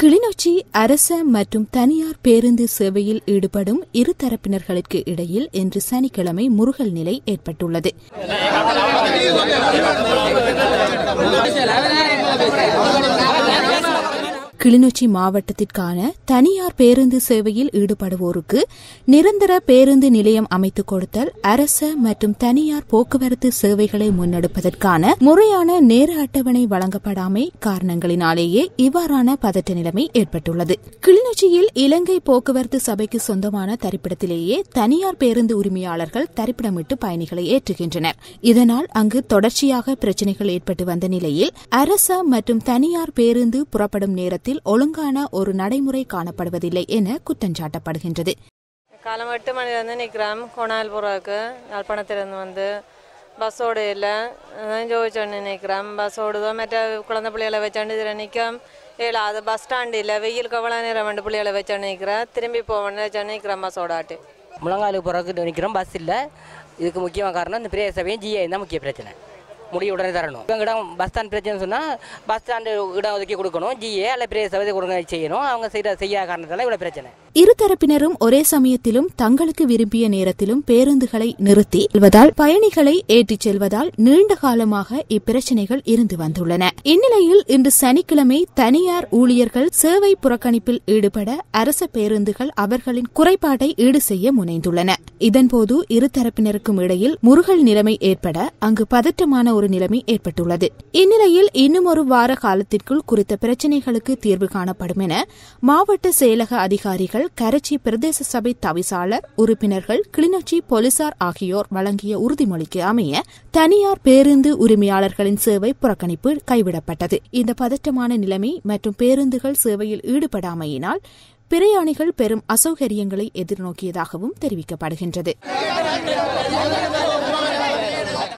கிளிநொச்சி அரச மற்றும் தனியார் பேருந்து சேவையில் ஈடுபடும் இரு தரப்பினர்களுக்கு இடையில் இன்று சனிக்கிழமை முறுகல் நிலை ஏற்பட்டுள்ளது. கிளிநொச்சி மாவட்டத்திற்கான தனியார் பேருந்து சேவையில் ஈடுபடுவோருக்கு நிரந்தர பேருந்து நிலையம் அமைத்துக் கொடுத்தல், அரச மற்றும் தனியார் போக்குவரத்து சேவைகளை முன்னெடுப்பதற்கான முறையான நேர அட்டவணை வழங்கப்படாமை காரணங்களினாலேயே இவ்வாறான பதட்ட நிலைமை ஏற்பட்டுள்ளது. கிளிநொச்சியில் இலங்கை போக்குவரத்து சபைக்கு சொந்தமான தரிப்பிடத்திலேயே தனியார் பேருந்து உரிமையாளர்கள் தரிப்பிடமிட்டு பயணிகளை ஏற்றுகின்றனர். இதனால் அங்கு தொடர்ச்சியாக பிரச்சினைகள் ஏற்பட்டு வந்த நிலையில் அரச மற்றும் தனியார் பேருந்து புறப்படும் நேரத்தில் ஒழுங்கான ஒரு நடைமுறை காணப்படுவதில்லை என குற்றஞ்சாட்டப்படுகின்றது. காலம் 8 மணிலேருந்து நிற்கிறோம். கோணால்புறாவுக்கு யாழ்ப்பாணத்திலிருந்து வந்து பஸ்ஸோடு இல்லை ஜோதிச்சோன்னு நிற்கிறோம். பஸ்ஸோடுதோ மற்ற குழந்தை பிள்ளைகளை வச்சாண்டு இதில் நிற்கும் அது பஸ் ஸ்டாண்டு இல்லை. வெயிலுக்கு எவ்வளோ நேரம் 2 பிள்ளைகளை வச்சாண்டு நிற்கிறேன். திரும்பி போவேன்னு வச்சாண்டு நிற்கிறோம். பஸ்ஸோடாட்டு முழங்காலுக்கு போகிறதுக்கு நிற்கிறோம். பஸ் இல்லை. இதுக்கு முக்கியமான காரணம் இந்த பெரிய சபையும் ஜிஏ தான் முக்கிய பிரச்சனை. முடிய உடனே தரணும். இடம் பஸ் ஸ்டாண்ட் பிரச்சனை சொன்னால் பஸ் ஸ்டாண்டு இடம் ஒதுக்கி கொடுக்கணும். ஜிஏ அல்ல பெரிய சபை கொடுங்க செய்யணும். அவங்க செய்யாத காரணத்தால் இவ்வளோ பிரச்சனை. இருதரப்பினரும் ஒரே சமயத்திலும் தங்களுக்கு விரும்பிய நேரத்திலும் பேருந்துகளை நிறுத்தி செல்வதால் பயணிகளை ஏற்றிச் செல்வதால் நீண்ட காலமாக இப்பிரச்சினைகள் இருந்து வந்துள்ளன. இந்நிலையில் இன்று சனிக்கிழமை தனியார் ஊழியர்கள் சேவை புறக்கணிப்பில் ஈடுபட அரச பேருந்துகள் அவர்களின் குறைபாட்டை ஈடு செய்ய முனைந்துள்ளன. இதன்போது இருதரப்பினருக்கும் இடையில் முறுகல் நிலைமை ஏற்பட அங்கு பதற்றமான ஒரு நிலைமை ஏற்பட்டுள்ளது. இந்நிலையில் இன்னும் ஒரு வார காலத்திற்குள் குறித்த பிரச்சினைகளுக்கு தீர்வு காணப்படும் என மாவட்ட செயலக அதிகாரிகள், கரச்சி பிரதேச சபை தவிசாளர், உறுப்பினர்கள், கிளிநொச்சி போலீசார் ஆகியோர் வழங்கிய உறுதிமொழிக்கு அமைய தனியார் பேருந்து உரிமையாளர்களின் சேவை புறக்கணிப்பு கைவிடப்பட்டது. இந்த பதற்றமான நிலைமை மற்றும் பேருந்துகள் சேவையில் ஈடுபடாமையினால் பிரயாணிகள் பெரும் அசௌகரியங்களை எதிர்நோக்கியதாகவும் தெரிவிக்கப்படுகின்றது.